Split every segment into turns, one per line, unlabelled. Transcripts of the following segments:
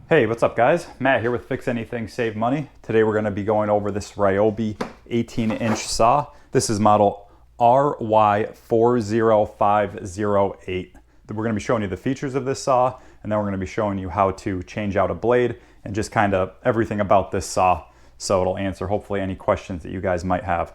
Hey, what's up guys? Matt here with Fix Anything, Save Money. Today we're going to be going over this Ryobi 18-inch saw. This is model RY40508. We're going to be showing you the features of this saw, and then we're going to be showing you how to change out a blade and just kind of everything about this saw. So it'll answer hopefully any questions that you guys might have.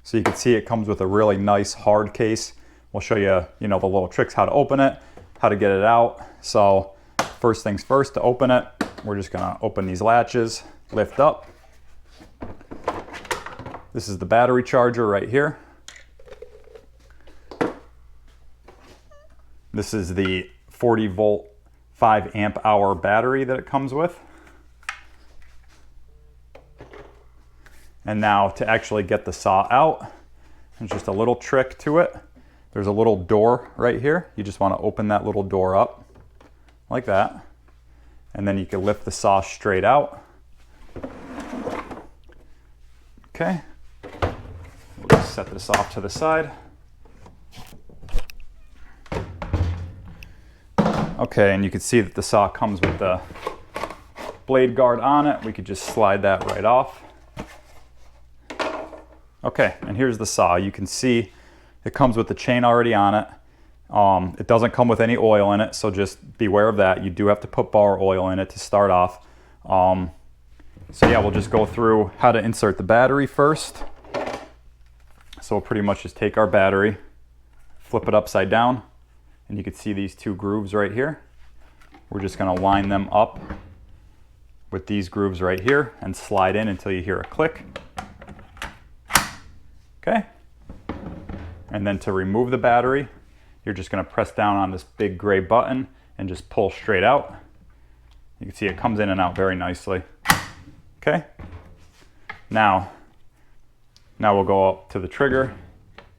So you can see it comes with a really nice hard case. We'll show you, the little tricks how to open it, how to get it out. So first things first, to open it, we're just gonna open these latches, lift up. This is the battery charger right here. This is the 40 volt, 5 amp hour battery that it comes with. And now to actually get the saw out, there's just a little trick to it. There's a little door right here. You just wanna open that little door up like that. And then you can lift the saw straight out. Okay, we'll just set this off to the side. Okay, and you can see that the saw comes with the blade guard on it. We could just slide that right off. Okay, and here's the saw. You can see it comes with the chain already on it. It doesn't come with any oil in it, so just beware of that. You do have to put bar oil in it to start off. So yeah, we'll just go through how to insert the battery first. So we'll pretty much just take our battery, flip it upside down, and you can see these two grooves right here. We're just gonna line them up with these grooves right here and slide in until you hear a click. Okay. And then to remove the battery, you're just gonna press down on this big gray button and just pull straight out. You can see it comes in and out very nicely. Okay. Now we'll go up to the trigger.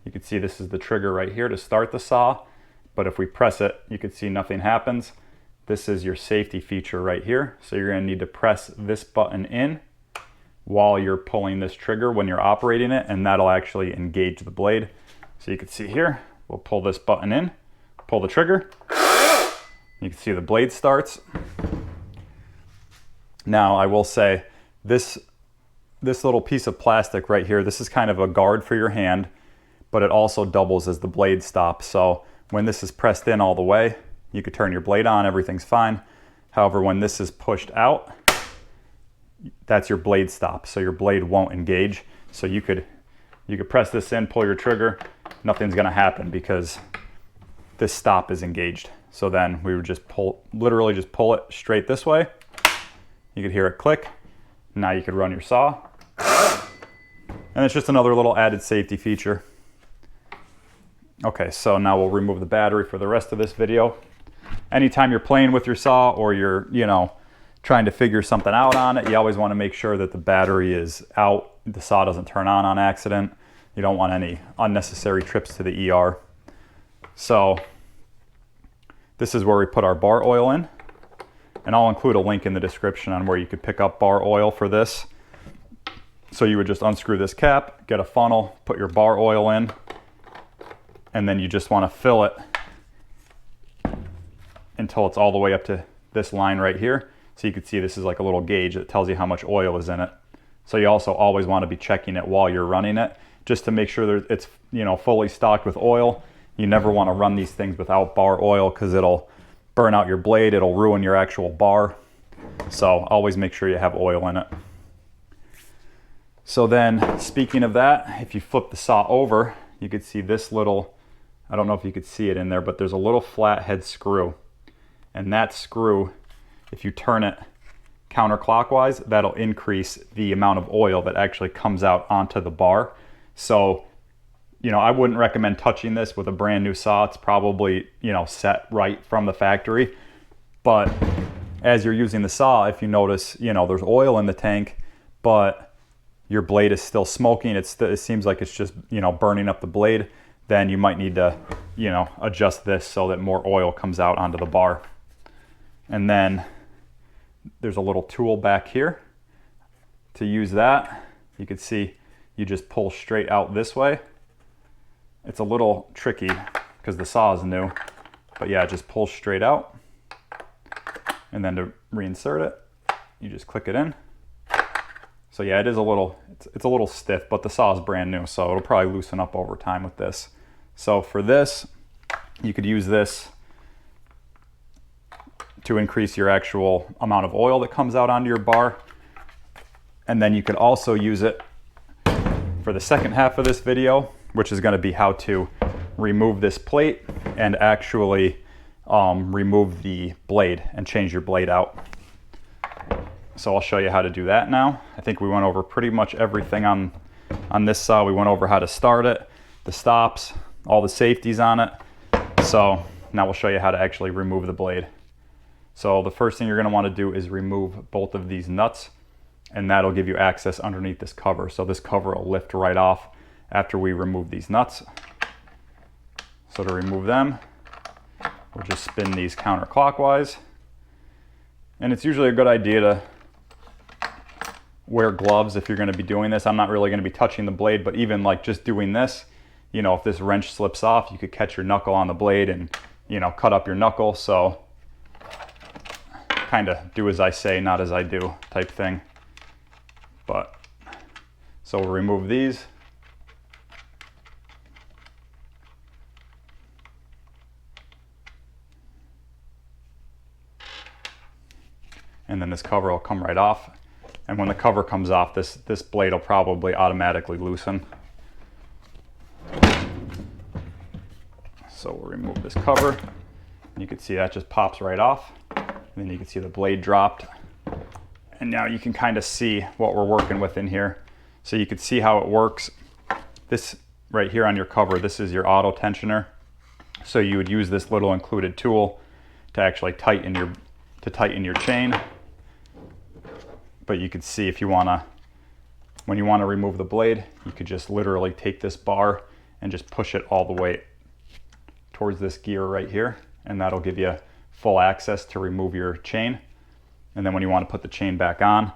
You can see this is the trigger right here to start the saw, but if we press it, you can see nothing happens. This is your safety feature right here. So you're gonna need to press this button in while you're pulling this trigger when you're operating it, and that'll actually engage the blade. So you can see here, we'll pull this button in, pull the trigger. You can see the blade starts. Now I will say this little piece of plastic right here, this is kind of a guard for your hand, but it also doubles as the blade stops. So when this is pressed in all the way, you could turn your blade on, everything's fine. However, when this is pushed out, that's your blade stop. So your blade won't engage. So you could press this in, pull your trigger, nothing's gonna happen because this stop is engaged. So then we would just literally just pull it straight this way. You could hear it click. Now you could run your saw. And it's just another little added safety feature. Okay, so now we'll remove the battery for the rest of this video. Anytime you're playing with your saw or you're, trying to figure something out on it, you always wanna make sure that the battery is out, the saw doesn't turn on accident. You don't want any unnecessary trips to the ER. So this is where we put our bar oil in, and I'll include a link in the description on where you could pick up bar oil for this. So you would just unscrew this cap, get a funnel, put your bar oil in, and then you just want to fill it until it's all the way up to this line right here. So you can see this is like a little gauge that tells you how much oil is in it. So you also always want to be checking it while you're running it, just to make sure that it's fully stocked with oil. You never want to run these things without bar oil because it'll burn out your blade, it'll ruin your actual bar. So always make sure you have oil in it. So then, speaking of that, if you flip the saw over, you could see this little, I don't know if you could see it in there, but there's a little flathead screw. And that screw, if you turn it counterclockwise, that'll increase the amount of oil that actually comes out onto the bar. So, I wouldn't recommend touching this with a brand new saw. It's probably, set right from the factory. But as you're using the saw, if you notice, there's oil in the tank, but your blade is still smoking, it seems like it's just, burning up the blade, then you might need to, adjust this so that more oil comes out onto the bar. And then there's a little tool back here. To use that, you can see you just pull straight out this way. It's a little tricky because the saw is new, but yeah, just pull straight out. And then to reinsert it, you just click it in. So yeah, it is a little, it's a little stiff, but the saw is brand new, so it'll probably loosen up over time with this. So for this, you could use this to increase your actual amount of oil that comes out onto your bar. And then you could also use it for the second half of this video, which is going to be how to remove this plate and actually remove the blade and change your blade out. So I'll show you how to do that now. I think we went over pretty much everything on this saw. We went over how to start it, the stops, all the safeties on it. So now we'll show you how to actually remove the blade. So the first thing you're going to want to do is remove both of these nuts, and that'll give you access underneath this cover. So this cover will lift right off after we remove these nuts. So to remove them, we'll just spin these counterclockwise. And it's usually a good idea to wear gloves if you're going to be doing this. I'm not really going to be touching the blade, but even like just doing this, you know, if this wrench slips off, you could catch your knuckle on the blade and, you know, cut up your knuckle. So kind of do as I say, not as I do type thing. But so we'll remove these. And then this cover will come right off. And when the cover comes off, this blade will probably automatically loosen. So we'll remove this cover. And you can see that just pops right off. And then you can see the blade dropped. And now you can kind of see what we're working with in here. So you can see how it works. This right here on your cover, this is your auto tensioner. So you would use this little included tool to actually tighten your chain. But you could see if you wanna, when you wanna remove the blade, you could just literally take this bar and just push it all the way towards this gear right here. And that'll give you full access to remove your chain. And then when you wanna put the chain back on,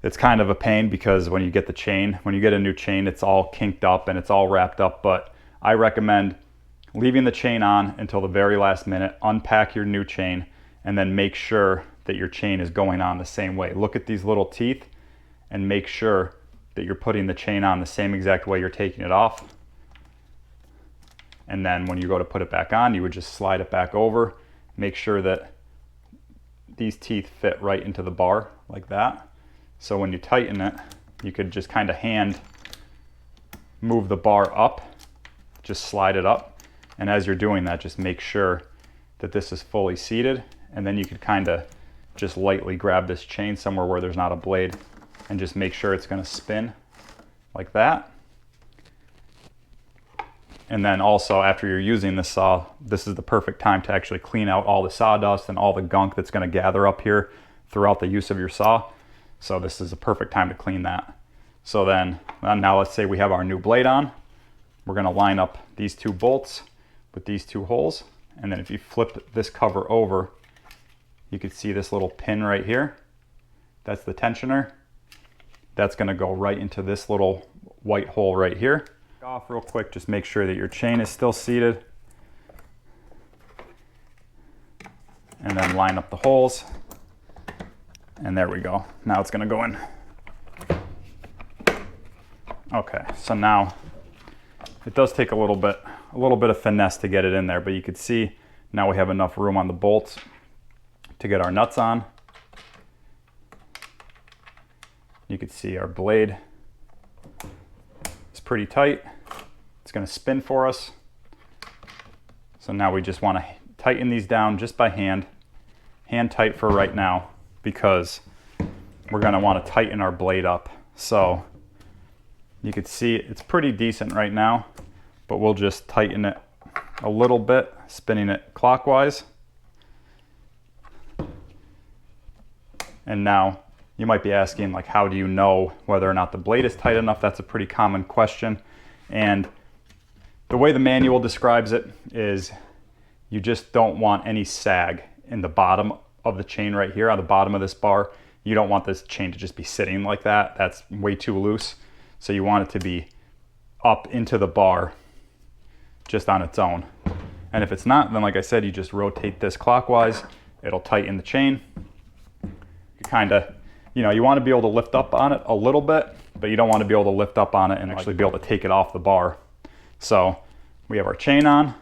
it's kind of a pain because when you get a new chain, it's all kinked up and it's all wrapped up. But I recommend leaving the chain on until the very last minute, unpack your new chain, and then make sure that your chain is going on the same way. Look at these little teeth and make sure that you're putting the chain on the same exact way you're taking it off. And then when you go to put it back on, you would just slide it back over. Make sure that these teeth fit right into the bar like that. So when you tighten it, you could just kind of hand move the bar up, just slide it up. And as you're doing that, just make sure that this is fully seated. And then you could kind of just lightly grab this chain somewhere where there's not a blade and just make sure it's going to spin like that. And then also after you're using the saw, this is the perfect time to actually clean out all the sawdust and all the gunk that's going to gather up here throughout the use of your saw. So this is a perfect time to clean that. So then now let's say we have our new blade on. We're going to line up these two bolts with these two holes. And then if you flip this cover over, you can see this little pin right here. That's the tensioner. That's going to go right into this little white hole right here. Off real quick, just make sure that your chain is still seated. And then line up the holes. And there we go. Now it's going to go in. Okay, so now it does take a little bit of finesse to get it in there, but you can see now we have enough room on the bolts to get our nuts on. You can see our blade is pretty tight. It's going to spin for us. So now we just want to tighten these down just by hand tight for right now, because we're going to want to tighten our blade up. So you can see it's pretty decent right now, but we'll just tighten it a little bit, spinning it clockwise. And now you might be asking, like, how do you know whether or not the blade is tight enough? That's a pretty common question. And the way the manual describes it is you just don't want any sag in the bottom of the chain right here on the bottom of this bar. You don't want this chain to just be sitting like that. That's way too loose. So you want it to be up into the bar just on its own. And if it's not, then like I said, you just rotate this clockwise it'll tighten the chain. You kind of, you know, you want to be able to lift up on it a little bit, but you don't want to be able to lift up on it and actually be able to take it off the bar. So we have our chain on,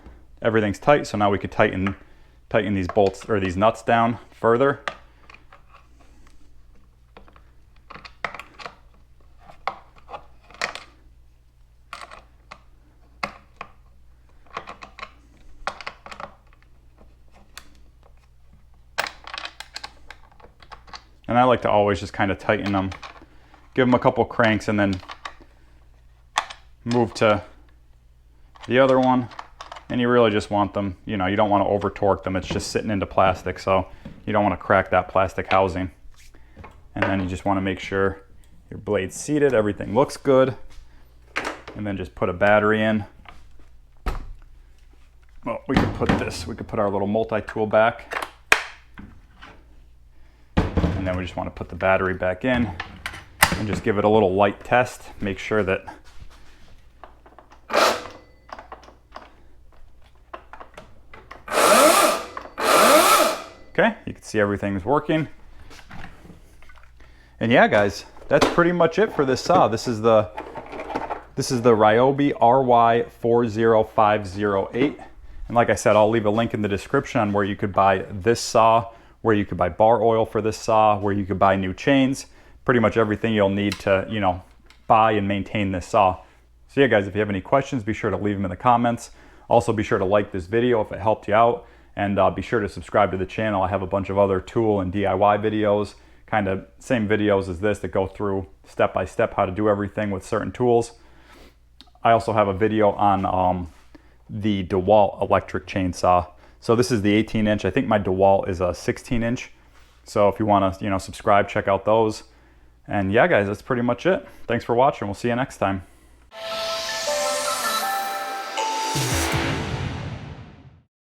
everything's tight, so now we could tighten these bolts or these nuts down further. And I like to always just kind of tighten them, give them a couple cranks, and then move to the other one. And you really just want them, you know, you don't want to over torque them. It's just sitting into plastic, so you don't want to crack that plastic housing. And then you just want to make sure your blade's seated, everything looks good. And then just put a battery in. Well, we could put our little multi-tool back. And then we just want to put the battery back in and just give it a little light test. Make sure that okay, you can see everything's working. And yeah, guys, that's pretty much it for this saw. This is the Ryobi RY40508. And like I said, I'll leave a link in the description on where you could buy this saw, where you could buy bar oil for this saw, where you could buy new chains, pretty much everything you'll need to, you know, buy and maintain this saw. So yeah, guys, if you have any questions, be sure to leave them in the comments. Also, be sure to like this video if it helped you out, and be sure to subscribe to the channel. I have a bunch of other tool and DIY videos, kind of same videos as this that go through step by step how to do everything with certain tools. I also have a video on the DeWalt electric chainsaw. So this is the 18-inch. I think my DeWalt is a 16-inch. So if you want to, you know, subscribe, check out those. And yeah, guys, that's pretty much it. Thanks for watching. We'll see you next time.